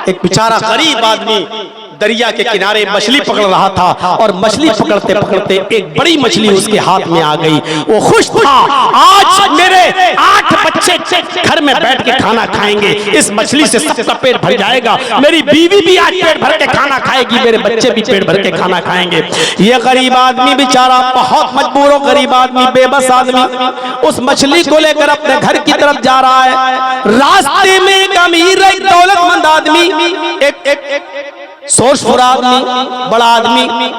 एक बेचारा गरीब आदमी दरिया के किनारे मछली पकड़ रहा था और मछली पकड़ते पकड़ते एक बड़ी मछली उसके हाथ में आ गई। वो खुश था, आज मेरे 8 बच्चे घर में बैठ के खाना खाएंगे, इस मछली से सबका पेट भर जाएगा, मेरी बीवी भी आज पेट भर के खाना खाएगी, मेरे बच्चे भी पेट भर के खाना खाएंगे। ये गरीब आदमी बेचारा बहुत मजबूर हो, गरीब आदमी, बेबस आदमी उस मछली को लेकर अपने घर की तरफ जा रहा है। रास्ते में एक अमीर, एक दौलतमंद आदमी, एक सोशफुर आदमी, बड़ा आदमी,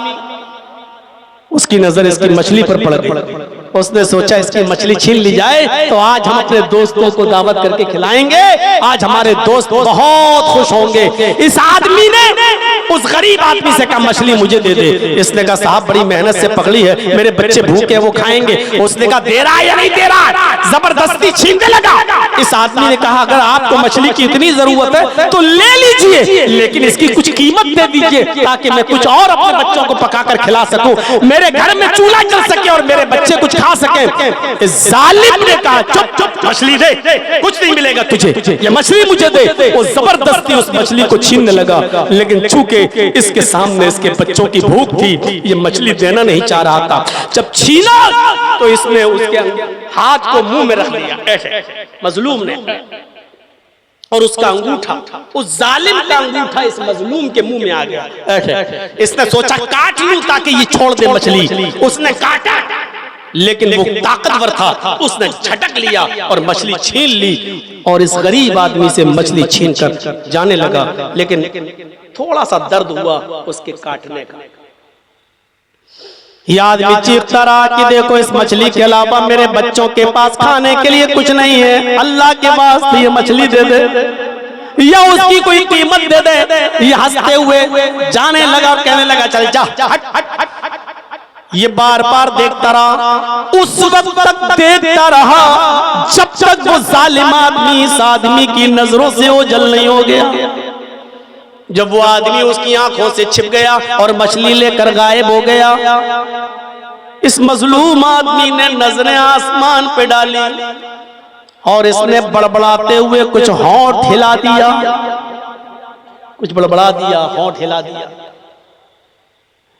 उसकी नजर इसकी मछली पर पड़ गई। उसने सोचा इसकी मछली छीन ली जाए तो आज हम अपने दोस्तों को दावत करके खिलाएंगे, आज हमारे दोस्त बहुत खुश होंगे। इस आदमी ने उस गरीब आदमी से कहा मछली मुझे दे दे। इसने कहा साहब बड़ी मेहनत से पकड़ी है, मेरे बच्चे भूखे वो खाएंगे। उसने कहा दे रहा है या नहीं दे रहा, जबरदस्ती छीनने लगा। इस आदमी ने कहा अगर आपको मछली की इतनी जरूरत है तो ले लीजिए, लेकिन इसकी कुछ कीमत दे दीजिए ताकि मैं कुछ और अपने बच्चों को पकाकर खिला सकूं, मेरे घर में चूल्हा जल सके और मेरे बच्चे कुछ खा सके। इस जालिम ने कहा चुप चुप, मछली दे, कुछ नहीं मिलेगा तुझे, ये मछली मुझे दे। वो जबरदस्ती उस मछली को छीनने लगा, लेकिन चूंकि इसके सामने इसके बच्चों की भूख थी, ये मछली देना नहीं चाह रहा था। जब छीना तो इसने उसके हाथ को मुंह में रख लिया ऐसे मजलूम ने, और उसका अंगूठा, उस जालिम का अंगूठा इस मजलूम के मुंह में आ गया ऐसे। इसने सोचा काट लूं ताकि ये छोड़ दे मछली। उसने काटा, लेकिन वो ताकतवर था, उसने झटक लिया और मछली छीन ली और इस गरीब आदमी से मछली छीन कर जाने लगा। लेकिन थोड़ा सा दर्द हुआ उसके काटने का। यह आदमी चीखता रहा कि देखो इस मछली के अलावा मेरे बच्चों के पास खाने के लिए कुछ नहीं है, अल्लाह के वास्ते ये मछली दे दे या उसकी कोई कीमत दे दे। ये हंसते हुए जाने लगा और कहने लगा चल जा, हट हट हट। ये बार बार देखता रहा, उस वक्त तक देखता रहा जब तक वो जालिम आदमी इस आदमी की नजरों से ओझल नहीं हो गया। जब वो आदमी उसकी आंखों से छिप गया और मछली लेकर गायब हो गया, इस मजलूम आदमी ने नजरें आसमान पे डाली और इसने बड़बड़ाते हुए कुछ होंठ हिला दिया, कुछ बड़बड़ा दिया, होंठ हिला दिया।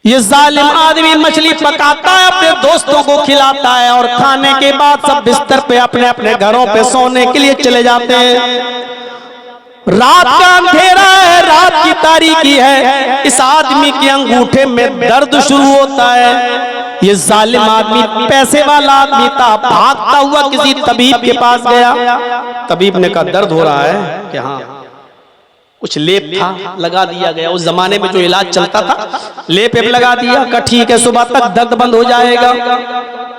ये जालिम आदमी मछली पकाता है, अपने दोस्तों को खिलाता है और खाने के बाद सब बिस्तर पे अपने अपने घरों पे सोने के लिए चले जाते हैं। रात का अंधेरा है, रात की तारीकी है, इस आदमी के अंगूठे में दर्द शुरू होता है। ये जालिम आदमी पैसे वाला आदमी था, भागता हुआ किसी तबीब के पास गया। तबीब ने कहा दर्द हो रहा है कि हाँ, कुछ लेप था लगा दिया गया, उस जमाने में जो इलाज चलता था लेप लगा दिया, का ठीक है सुबह तक दर्द बंद हो जाएगा।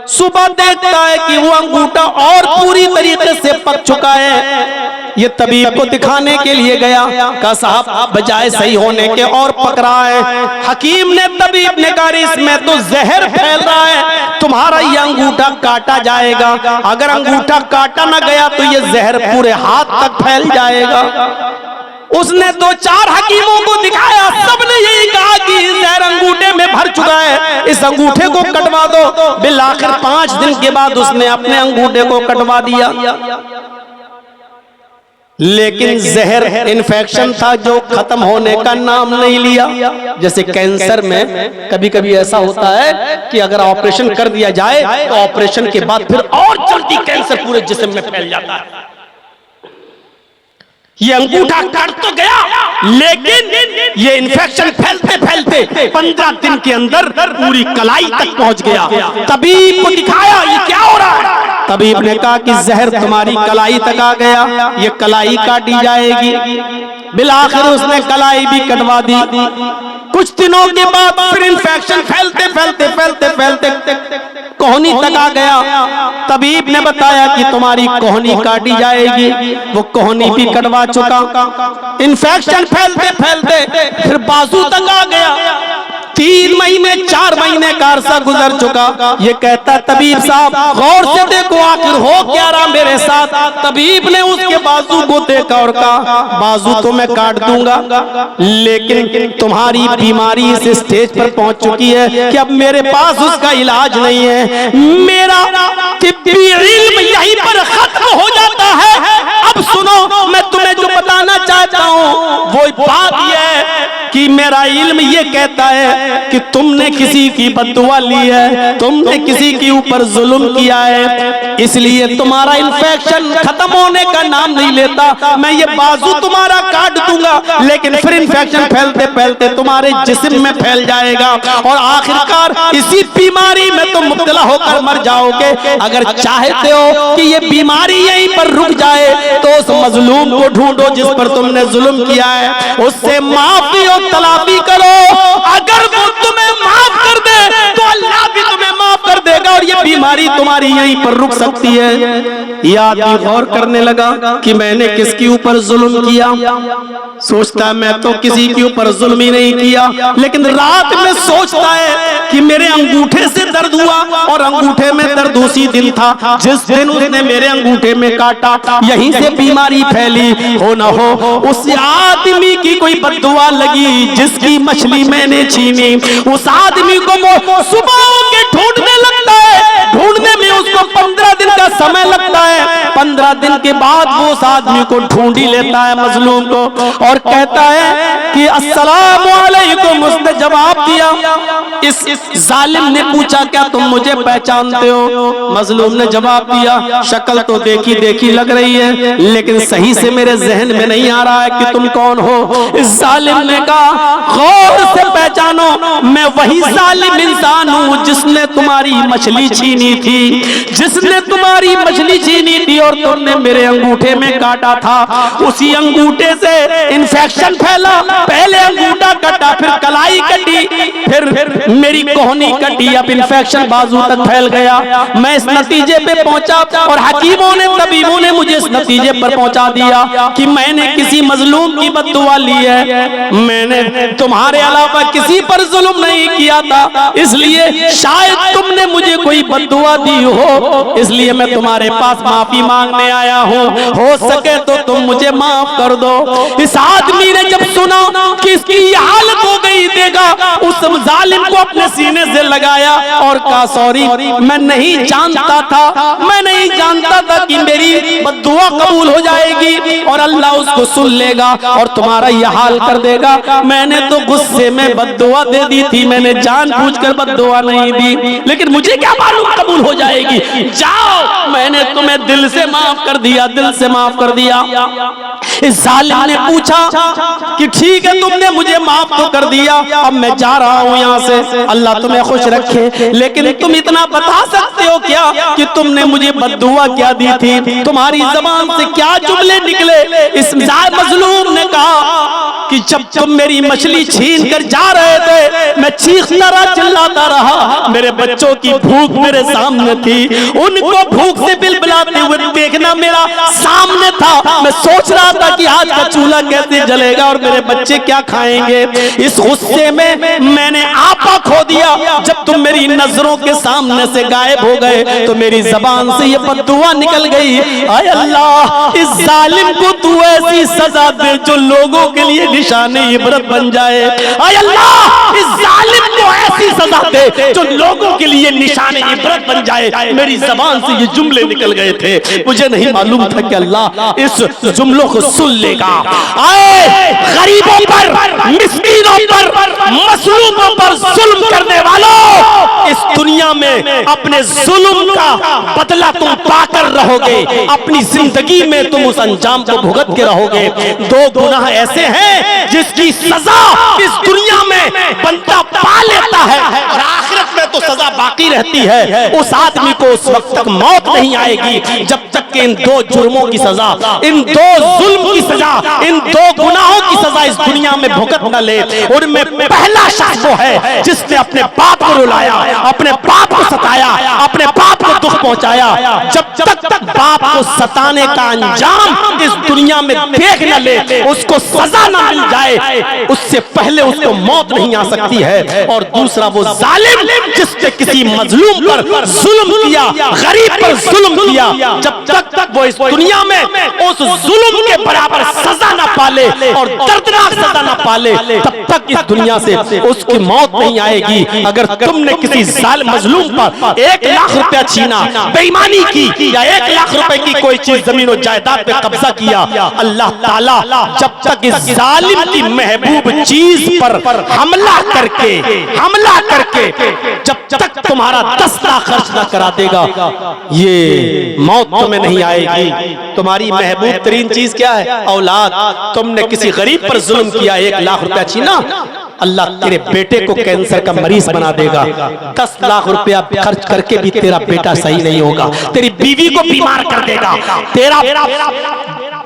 सुबह देखता है कि वो अंगूठा और पूरी तरीके से पक चुका है। ये तबीब को दिखाने के लिए गया, कहा साहब बजाय सही होने के और पक रहा है। हकीम ने, तबीब ने कहा इसमें तो जहर फैल रहा है, तुम्हारा ये अंगूठा काटा जाएगा, अगर अंगूठा काटा ना गया तो ये जहर पूरे हाथ तक फैल जाएगा। उसने 2-4 हकीमों को दिखाया, सबने यही कहा कि जहर अंगूठे में भर चुका है, इस अंगूठे को कटवा दो। बिल आखिर 5 दिन के बाद उसने अपने अंगूठे को कटवा दिया, लेकिन जहर इन्फेक्शन था जो खत्म होने का नाम नहीं लिया। जैसे कैंसर में कभी कभी ऐसा होता है कि अगर ऑपरेशन कर दिया जाए तो ऑपरेशन के बाद फिर और जल्दी कैंसर पूरे जिस्म में फैल जाता है। ये अंगूठा कट तो गया, लेकिन ये इन्फेक्शन फैलते फैलते 15 दिन के अंदर पूरी कलाई तक पहुंच गया। तबीब को दिखाया ये क्या हो रहा है। तबीब ने कहा कि जहर तुम्हारी कलाई तक आ गया, ये कलाई काटी जाएगी। बिल आखिर उसने कलाई भी कटवा दी। कुछ दिनों के बाद फिर इन्फेक्शन फैलते फैलते फैलते फैलते कोहनी तक आ गया। तबीब ने बताया कि तुम्हारी कोहनी काटी जाएगी, वो कोहनी भी कटवा चुका। इन्फेक्शन फैलते फैलते फिर बाजू तक आ गया। 3 महीने 4 महीने का अरसा गुजर चुका। ये कहता तबीब साहब गौर से देखो आखिर हो क्या रहा मेरे साथ। तबीब ने उसके बाजू को देखा और कहा बाजू तो मैं काट दूंगा, लेकिन तुम्हारी बीमारी इस स्टेज पर पहुंच चुकी है कि अब मेरे पास उसका इलाज नहीं है। मेरा तिब्बी इल्म यहीं पर खत्म हो जाता है। अब सुनो, मैं तुम्हें जो बताना चाहता हूँ वो बात यह है कि मेरा इल्म ये कहता है कि तुमने किसी की बद्दुआ ली है, तुमने किसी के ऊपर जुल्म किया है, इसलिए तुम्हारा इन्फेक्शन खत्म होने का नाम नहीं लेता। मैं ये बाजू तुम्हारा काट दूंगा, लेकिन फिर इन्फेक्शन फैलते फैलते तुम्हारे जिस्म में फैल जाएगा और आखिरकार इसी बीमारी में तुम मुब्तला होकर मर जाओगे। अगर चाहते हो कि ये बीमारी यहीं पर रुक जाए तो उस मजलूम को ढूंढो जिस पर तुमने जुल्म किया है, उससे माफी और तलाफी करो। अगर वो तुम्हें माफ कर दे तो अल्लाह भी तुम्हें माफ कर देगा और ये बीमारी तुम्हारी यहीं पर रुक सकती है। ये आदमी गौर करने लगा कि मैंने किसके ऊपर जुल्म किया। सोचता मैं तो किसी के ऊपर जुल्म ही नहीं किया, लेकिन रात में सोचता है कि मेरे अंगूठे से दर्द हुआ और अंगूठे में दर्द उसी दिन था जिस दिन उसने मेरे अंगूठे में काटा, यहीं से बीमारी फैली। हो न हो उस आदमी की कोई बद्दुआ लगी जिसकी मछली मैंने छीनी। उस आदमी को वो सुबह के ढूंढने लगता है, ढूंढने में उसको 15 दिन का समय लगता है। 15 दिन के बाद वो उस आदमी को ढूंढ ही लेता है, मजलूम को, और कहता है कि अस्सलामु अलैकुम। उसने जवाब दिया। इस जालिम ने पूछा क्या तुम मुझे पहचानते हो? मजलूम ने जवाब दिया शक्ल तो देखी देखी लग रही है, लेकिन सही से मेरे जहन में नहीं आ रहा है कि तुम कौन हो। इस जालिम ने कहा गौर से पहचानो, मैं वही जालिम इंसान हूँ जिसने तुम्हारी मछली छीनी थी, जिसने तुम्हारी मछली छीनी थी और तुमने मेरे अंगूठे में काटा था। उसी अंगूठे से इन्फेक्शन फैला, पहले अंगूठा कटा, फिर कलाई कटी, फिर मेरी कोहनी कटी, अब इन्फेक्शन बाजू तक फैल गया। मैं इस नतीजे पे पहुंचा और हकीमों ने तबीबों ने मुझे इस नतीजे पर पहुंचा दिया कि मैंने किसी मजलूम की बद्दुआ ली है, मैंने तुम्हारे अलावा किसी पर जुल्म नहीं किया था, इसलिए शायद तुमने मुझे कोई बद्दुआ दी हो, इसलिए मैं तुम्हारे पास माफी मांगने आया हूँ। हो सके तो तुम मुझे माफ कर दो। इस आदमी ने जब सुना कि इसकी ये हालत हो गई, देगा उस जालिम को अपने सीने से लगाया और कहा सॉरी, मैं नहीं जानता था, मैं नहीं जानता था कि मेरी बद्दुआ कबूल हो जाएगी और अल्लाह उसको सुन लेगा और तुम्हारा यह हाल कर देगा। मैंने तो गुस्से में बद्दुआ दे दी थी, मैंने जानबूझकर बद्दुआ नहीं दी, लेकिन मुझे क्या मालूम कबूल हो जाएगी। जाओ, मैंने तुम्हें दिल से माफ कर दिया, दिल से माफ कर दिया। इस जालिम ने पूछा कि ठीक है तुमने मुझे माफ तो कर दिया, अब मैं जा रहा हूँ यहाँ से, अल्लाह तुम्हें खुश रखे, लेकिन तुम इतना बता सकते हो क्या कि तुमने मुझे बद्दुआ क्या दी थी? तुम्हारी जबान से क्या जुमले निकले? इस मजलूम ने कहा कि जब तुम मेरी मछली छीन कर जा रहे थे, मैं चीखता रहा, चिल्लाता रहा, मेरे बच्चों की भूख मेरे सामने थी, उनको भूख से बिलबिलाते हुए देखना मेरा सामने था। मैं सोच रहा था कि आज का चूल्हा कैसे जलेगा और मेरे बच्चे क्या खाएंगे। इस गुस्से में मैंने आपा खो दिया। जब तुम मेरी नजरों के सामने से गायब हो गए तो मेरी जबान से ये बद्दुआ निकल गई। आय अल्लाह, इस जालिम को तू ऐसी सजा दे जो लोगों के लिए निशाने इबरत बन जाए। आय अल्लाह, इस जालिम को ऐसी सजा दे जो लोगों के लिए निशाने इबरत बन जाए। मेरी जबान से ये जुमले निकल गए थे, मुझे नहीं मालूम था कि अल्लाह इस जुमलों को सुन लेगा। आए गरीबों पर, मिस्कीनों पर, मसलूमों पर जुल्म करने वालों, इस दुनिया में अपने जुल्म का बदला तुम पाकर रहोगे, अपनी जिंदगी में तुम उस अंजाम को भुगत के रहोगे। दो गुनाह ऐसे हैं जिसकी सजा इस दुनिया में बंदा पा लेता है और आखिरत में तो सजा बाकी रहती है। उस आदमी को उस वक्त तक मौत नहीं आएगी जब तक कि इन दो जुर्मों की सजा, इन दो जुल्म की सजा, इन दो गुनाहों की सजा इस दुनिया में भुगत न ले। उनमें पहला शख्स वो है जिसने अपने बाप को रुलाया, अपने बाप को सताया, अपने बाप को दुख पहुंचाया। जब तक बाप को सताने का अंजाम इस दुनिया में देख न ले, उसको सजा न मिल जाए, उससे पहले उसको मौत नहीं आ सकती है। और दूसरा वो जालिम जिसने किसी मजलूम पर जुल्म किया, गरीब पर जुल्म किया, जब तक वो इस दुनिया में उस जुल्म के बराबर सजा न पाले और दर्दनाक सजा न पाले तब तक इस दुनिया से उसकी मौत नहीं आएगी। अगर तुमने किसी जालिम मजलूम पर 1 लाख रुपया छीना, बेईमानी की या 1 लाख रुपए की कोई चीज जमीन और जायदाद पे कब्जा किया, अल्लाह ताला जब तक इस जालिम की महबूब चीज पर हमला करके जब तक तुम्हारा 10 लाख खर्च न करा देगा, ये मौत तुम्हें नहीं आएगी। तुम्हारी महबूब तरीन चीज क्या है? औलाद। तुमने किसी गरीब पर जुल्म किया, 1 लाख रुपया छीना, अल्लाह तेरे बेटे को कैंसर का मरीज बना देगा। 10 लाख रुपया खर्च करके भी तेरा बेटा सही नहीं होगा, तेरी बीवी को बीमार कर देगा। तेरा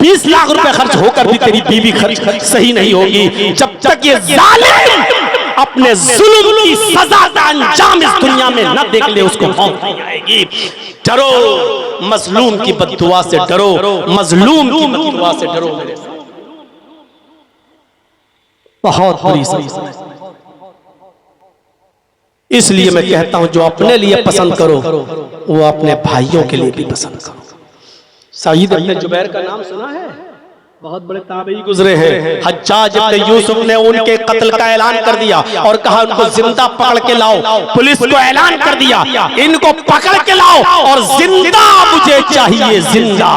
20 लाख रुपए खर्च होकर भी तेरी बीवी खर्च सही नहीं होगी। जब तक ये जालिम अपने जुल्म की सजा का अंजाम इस दुनिया में न देख ले, उसको मौत नहीं आएगी। डरो, मजलूम की बद्दुआ से डरो, मजलूम की बद्दुआ से डरो। मेरे बहुत बुरी सजा। इसलिए मैं कहता हूं, जो अपने लिए पसंद करो वो अपने भाइयों के लिए भी पसंद करो। सईद इब्न जुबैर का नाम सुना है? बहुत बड़े ताबई गुजरे हैं। हज्जाज इब्न यूसुफ ने उनके कत्ल का ऐलान कर दिया और कहा उनको जिंदा पकड़ के लाओ। पुलिस को ऐलान कर दिया, इनको पकड़ के लाओ और जिंदा मुझे चाहिए, जिंदा।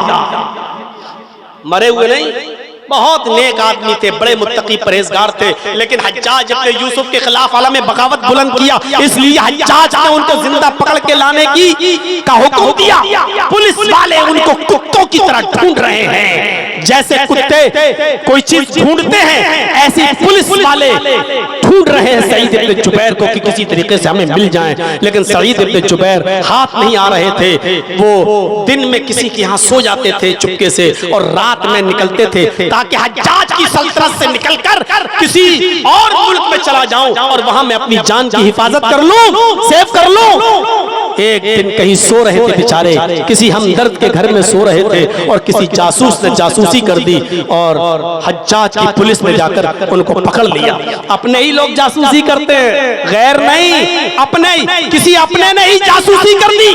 मरे हुए नहीं। बहुत नेक आदमी थे, बड़े मुत्तकी परहेजगार थे, लेकिन हज्जाज अपने यूसुफ के खिलाफ आलम बगावत बुलंद किया, इसलिए हज्जाज ने उनको जिंदा पकड़ के लाने का हुक्म दिया। पुलिस वाले उनको कुत्तों की तरह ढूंढ रहे हैं, जैसे कुत्ते कोई चीज ढूंढते हैं, ऐसे पुलिस वाले ढूंढ रहे हैं सईद इब्न जुबैर को कि किसी तरीके से हमें मिल जाए। लेकिन सईद इब्न जुबैर हाथ नहीं आ रहे थे। वो दिन में किसी के यहाँ सो जाते थे चुपके से और रात में निकलते थे ताकि हज्जाज की सल्तनत से निकलकर किसी और मुल्क में चला जाऊं और वहां मैं अपनी जान की हिफाजत कर लूं, सेव कर लूं। एक दिन कहीं सो रहे थे बेचारे, किसी हमदर्द के घर में सो रहे थे और किसी जासूस ने जासूसी कर दी और हज्जाज की पुलिस ने जाकर उनको पकड़ लिया। अपने ही लोग जासूसी करते हैं, गैर नहीं, अपने ही। किसी अपने ने ही जासूसी कर दी,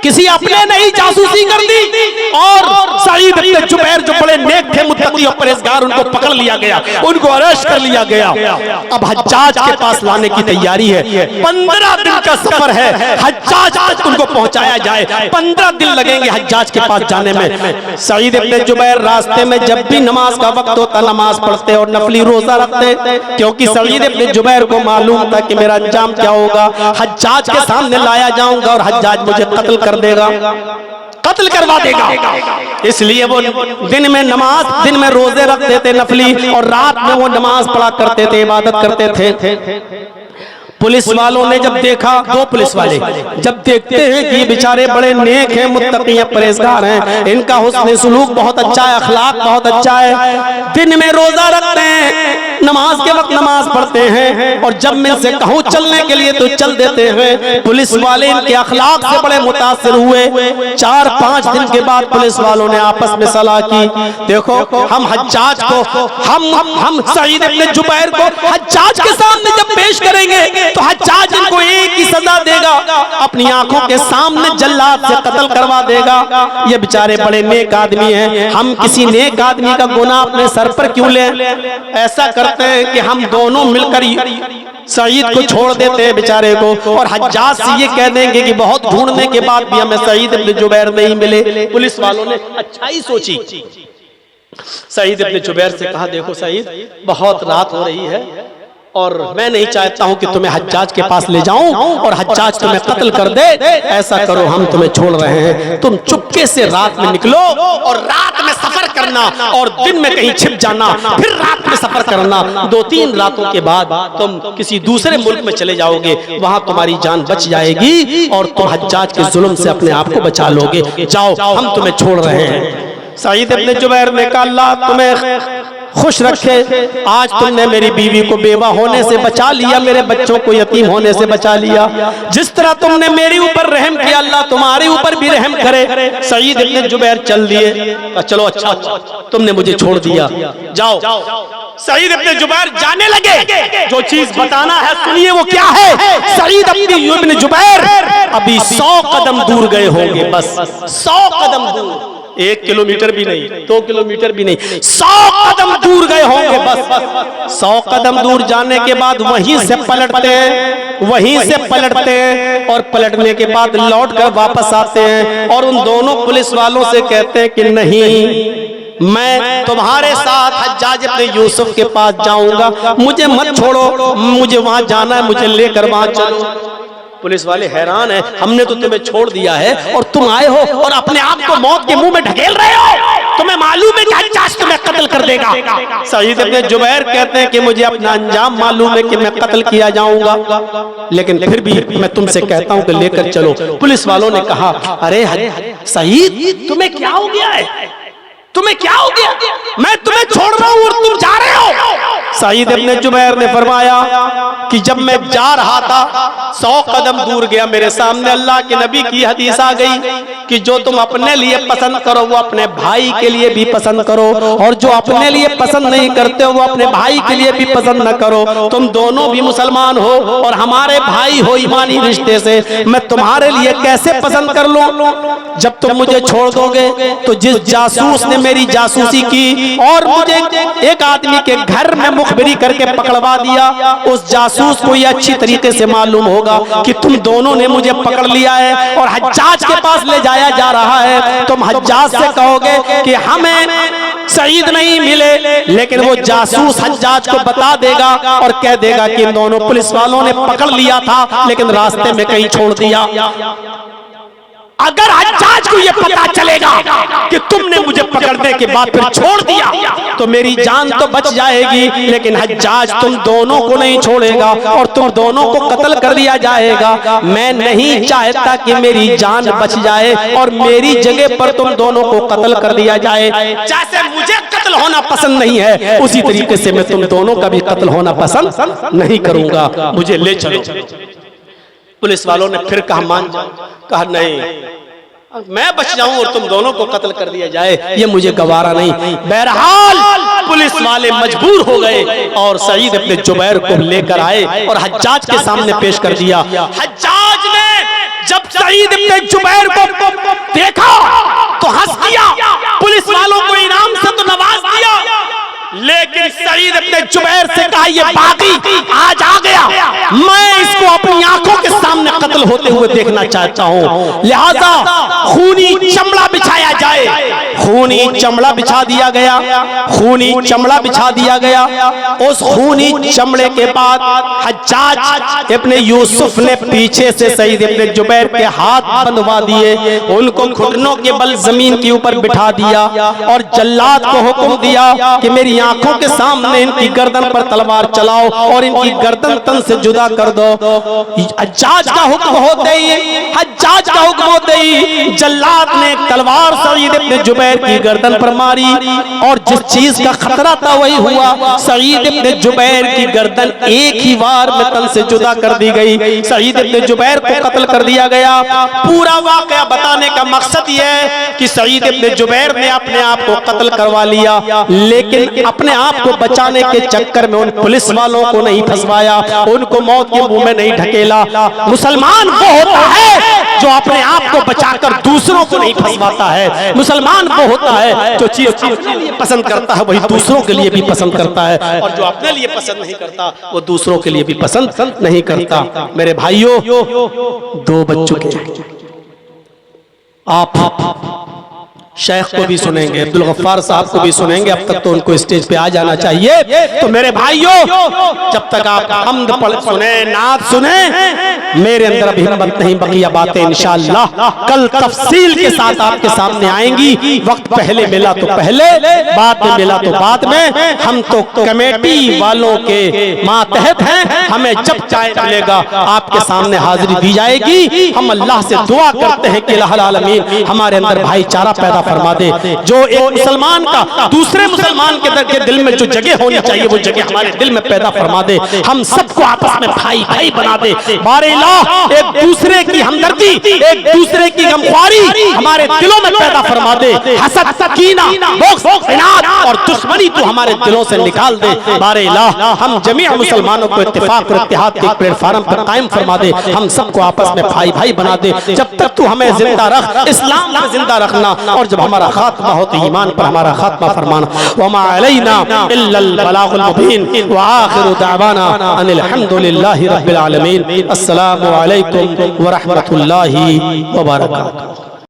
किसी अपने ने ही जासूसी कर दी और सईद इब्न जुबैर जो बड़े नेक थे, मुत्तकी और परहेजगार, उनको पकड़ लिया गया, उनको अरेस्ट कर लिया गया। अब हज्जाज के पास लाने की तैयारी है। 15 दिन का सफर है, हज्जाज तक उनको पहुंचाया जाए। 15 दिन लगेंगे हज्जाज के पास जाने में। सईद इब्न जुबैर रास्ते में जब भी नमाज का वक्त होता नमाज पढ़ते और नफली रोजा रखते, क्योंकि सईद इब्न जुबैर को मालूम था कि मेरा अंजाम क्या होगा, हज्जाज के सामने लाया जाऊंगा और हज्जाज मुझे कत्ल कर देगा, कत्ल करवा देगा। इसलिए वो दिन में नमाज, दिन में रोजे रखते थे नफली और रात में वो नमाज पढ़ा करते थे, इबादत करते थे। पुलिस वालों ने जब देखा, 2 पुलिस वाले जब देखते हैं कि ये बेचारे बड़े नेक हैं, मुत्तकी हैं, परहेजगार हैं, इनका हुस्न सुलूक बहुत अच्छा है, अखलाक बहुत अच्छा है, दिन में रोजा रखते हैं, नमाज के वक्त नमाज पढ़ते हैं और जब मैं से कहूँ चलने के लिए तो चल देते हैं। पुलिस वाले इनके अखलाक से बड़े मुतासिर हुए। 4-5 दिन के बाद पुलिस वालों ने आपस में सलाह की, देखो हम हज्जाज को, हम सईद इब्न जुबैर को हज्जाज के सामने जब पेश करेंगे तो हज्जाज इनको एक ही सजा देगा, अपनी आंखों के सामने जल्लाद से कत्ल करवा देगा। ये बेचारे बड़े नेक आदमी हैं, हम किसी नेक आदमी का गुनाह अपने सर पर क्यों लें? ऐसा करते हैं कि हम दोनों मिलकर सईद को छोड़ देते हैं बेचारे को और हज्जाज से ये कह देंगे कि बहुत ढूंढने के बाद भी हमें सईद इब्न जुबैर नहीं मिले। पुलिस वालों ने अच्छाई सोची, सईद इब्न जुबैर से कहा, देखो सईद, बहुत रात हो रही है और मैं नहीं चाहता हूं कि तुम्हें हज्जाज के पास ले जाऊं और हज्जाज तुम्हें कत्ल कर दे। ऐसा करो, हम तुम्हें छोड़ रहे हैं, तुम चुपके से रात में निकलो और रात में सफर करना और दिन में कहीं छिप जाना, फिर रात में सफर करना। 2-3 रातों के बाद तुम किसी दूसरे मुल्क में चले जाओगे, वहां तुम्हारी जान बच जाएगी और तुम हज्जाज के जुल्म से अपने आप को बचा लोगे। जाओ, हम तुम्हें छोड़ रहे हैं। सईद इब्न जुबैर ने कहा, अल्लाह तुम्हें खुश रखे, आज तुमने मेरी बीवी को बेवा होने से बचा लिया, मेरे बच्चों को यतीम होने से बचा लिया। जिस तरह तुमने मेरे ऊपर रहम किया, अल्लाह तुम्हारे ऊपर भी रहम करे। सईद इब्न जुबैर चल दिए। चलो अच्छा, तुमने मुझे छोड़ दिया, जाओ। सईद इब्न जुबैर जाने लगे। जो चीज बताना है सुनिए, वो क्या है? सईद इब्न जुबैर अभी 100 कदम दूर गए होंगे, बस 100 कदम दूर। 1 किलोमीटर भी नहीं, 2 किलोमीटर भी नहीं, 100 कदम दूर गए होंगे बस। 100 कदम दूर जाने के बाद वहीं से पलटते हैं, वहीं से पलटते हैं और पलटने के बाद लौट कर वापस आते हैं और उन दोनों पुलिस वालों से कहते हैं कि नहीं, मैं तुम्हारे साथ हज्जाज इब्न यूसुफ के पास जाऊंगा, मुझे मत छोड़ो, मुझे वहां जाना है, मुझे लेकर वहां चलो। पुलिस वाले हैरान हैं, हमने तो तुम्हें छोड़ दिया है और तुम आए हो और अपने आप को मौत के मुंह में ढकेल रहे हो, तुम्हें मालूम है कि हज्जाज तुम्हें कत्ल कर देगा। सईद इब्न जुबैर कहते हैं कि मुझे अपना अंजाम मालूम है कि मैं कत्ल किया जाऊंगा, लेकिन फिर भी मैं तुमसे कहता हूं कि लेकर चलो। पुलिस वालों ने कहा, अरे सईद तुम्हें क्या हो गया है, तुम्हें क्या हो गया, मैं तुम्हें छोड़ रहा हूं और तुम जा रहे हो। सईद इब्न जुबैर ने फरमाया कि जब मैं जा रहा था 100 कदम दूर गया, मेरे सामने अल्लाह के नबी की हदीस आ गई कि जो तुम अपने लिए पसंद करो वो अपने भाई के लिए भी पसंद करो, और जो अपने लिए पसंद नहीं करते हो वो अपने भाई के लिए भी पसंद न करो। तुम दोनों भी मुसलमान हो और हमारे भाई हो ईमानी रिश्ते से, मैं तुम्हारे लिए कैसे पसंद कर लूं। जब तुम मुझे छोड़ दोगे तो जिस जासूस ने मेरी जासूसी की और मुझे एक आदमी के घर में मुखबिरी करके पकड़वा दिया, उस जासूस को ये अच्छी तरीके से मालूम होगा कि तुम दोनों ने मुझे पकड़ लिया है और हज्जाज के पास ले जाया जा रहा है। तुम हज्जाज से कहोगे कि हमें सईद नहीं मिले, लेकिन वो जासूस हज्जाज को बता देगा और कह देगा कि इन दोनों पुलिस वालों ने पकड़ लिया था लेकिन रास्ते में कहीं छोड़ दिया। अगर हज्जाज को यह पता चलेगा कि तुमने मुझे पकड़ने के बाद फिर छोड़ दिया तो मेरी जान तो बच जाएगी, लेकिन हज्जाज तुम दोनों को नहीं छोड़ेगा और तुम दोनों को कत्ल कर दिया जाएगा। मैं नहीं चाहता कि मेरी जान बच जाए और मेरी जगह पर तुम दोनों को कत्ल कर दिया जाए। जैसे मुझे कत्ल होना पसंद नहीं है उसी तरीके से मैं तुम दोनों का भी कत्ल होना पसंद नहीं करूंगा, मुझे ले चलो। पुलिस वालों ने फिर कहा मान जाओ, कहा नहीं, मैं बच जाऊं और तुम दोनों को कत्ल कर दिया जाए ये मुझे गवारा नहीं। बहरहाल पुलिस वाले मजबूर हो गए और सईद इब्न जुबैर को लेकर आए और हज्जाज के सामने पेश कर दिया। हज्जाज ने जब सईद इब्न जुबैर को देखा तो हंस दिया, पुलिस वालों को इनाम से तो नवाज दिया, लेकिन सईद इब्न जुबैर से कहा ये बागी आज आ गया, मैं इसको अपनी आंखों के सामने कत्ल होते हुए देखना चाहता हूं, लिहाजा खूनी चमड़ा बिछाया जाए। खूनी चमड़ा बिछा दिया गया, खूनी चमड़ा बिछा दिया गया। उस खूनी चमड़े के बाद हज्जाज इब्न यूसुफ ने पीछे से सईद इब्न जुबैर के हाथ बंधवा दिए, उनको घुटनों के बल जमीन के ऊपर बिठा दिया और जल्लाद को हुक्म दिया कि मेरी आंखों के सामने इनकी गर्दन पर तलवार चलाओ और इनकी गर्दन तन से जुदा कर दो। हज्जाज का हुक्म होते ही, हज्जाज का हुक्म होते ही जल्लाद ने तलवार सईद इब्न जुबैर की गर्दन पर मारी और जिस चीज का खतरा था वही हुआ। सईद इब्न जुबैर की गर्दन एक ही बार में तन से जुदा कर दी गई, सईद इब्न जुबैर को कत्ल कर दिया गया। पूरा वाकया बताने का मकसद यह है कि सईद इब्न जुबैर ने अपने आप को कत्ल करवा लिया, लेकिन अपने आप को बचाने के चक्कर में उन पुलिस वालों को नहीं फंसवाया, उनको मौत के मुंह में नहीं ढकेला। मुसलमान वो होता है जो अपने आप को बचाकर दूसरों को नहीं फंसवाता है। मुसलमान वो होता है जो चीज अपने लिए पसंद करता है वही दूसरों के लिए भी पसंद करता है, और जो अपने लिए पसंद नहीं करता वो दूसरों के लिए भी पसंद नहीं करता। मेरे भाइयों, 2 बज चुके हैं, आप शेख को भी सुनेंगे, अब्दुल गफ्फार साहब को भी सुनेंगे, अब तक तो उनको स्टेज पे आ जाना चाहिए। तो मेरे भाइयों, जब तक आप हम्द पढ़ सुने, नात सुने, मेरे अंदर अभी हिम्मत नहीं, बकिया बातें इंशाअल्लाह कल तफसील के साथ आपके सामने आएंगी। वक्त पहले मिला तो पहले, बाद में मिला तो बाद में। हम तो कमेटी वालों के मातहत हैं, हमें जब चाहे मिलेगा आपके सामने हाजिरी दी जाएगी। हम अल्लाह से दुआ करते हैं कि अल्लाह आलमीन हमारे अंदर भाईचारा पैदा फरमा दे, जो एक मुसलमान का दूसरे मुसलमान के दिल में जो जगह होनी चाहिए वो जगह हमारे दिल में पैदा फरमा दे, हम सबको आपस में भाई भाई बना दे। बारे इलाह एक दूसरे की हमदर्दी, एक दूसरे की गमख्वारी हमारे दिलों में पैदा फरमा दे। हसद, कीना, बुग़्ज़, इनाद और दुश्मनी तो हमारे दिलों से निकाल दे। बारे इलाह हम जमीअ मुसलमानों को इत्तेफाक और इत्तेहाद के प्लेटफार्म पर कायम फरमा दे, हम सबको आपस में भाई भाई बना दे। जब तक तू हमें जिंदा रख, इस्लाम में जिंदा रखना, और जब हमारा खात्मा हो तो ईमान पर हमारा खात्मा फरमाना। वमा अलैना इल्लल बलागुल मुबीन व आखिरु दावाना अनिल हम्दुलिल्लाहि रब्बिल आलमीन। अस्सलामु अलैकुम व रहमतुल्लाहि व बरकातुहू।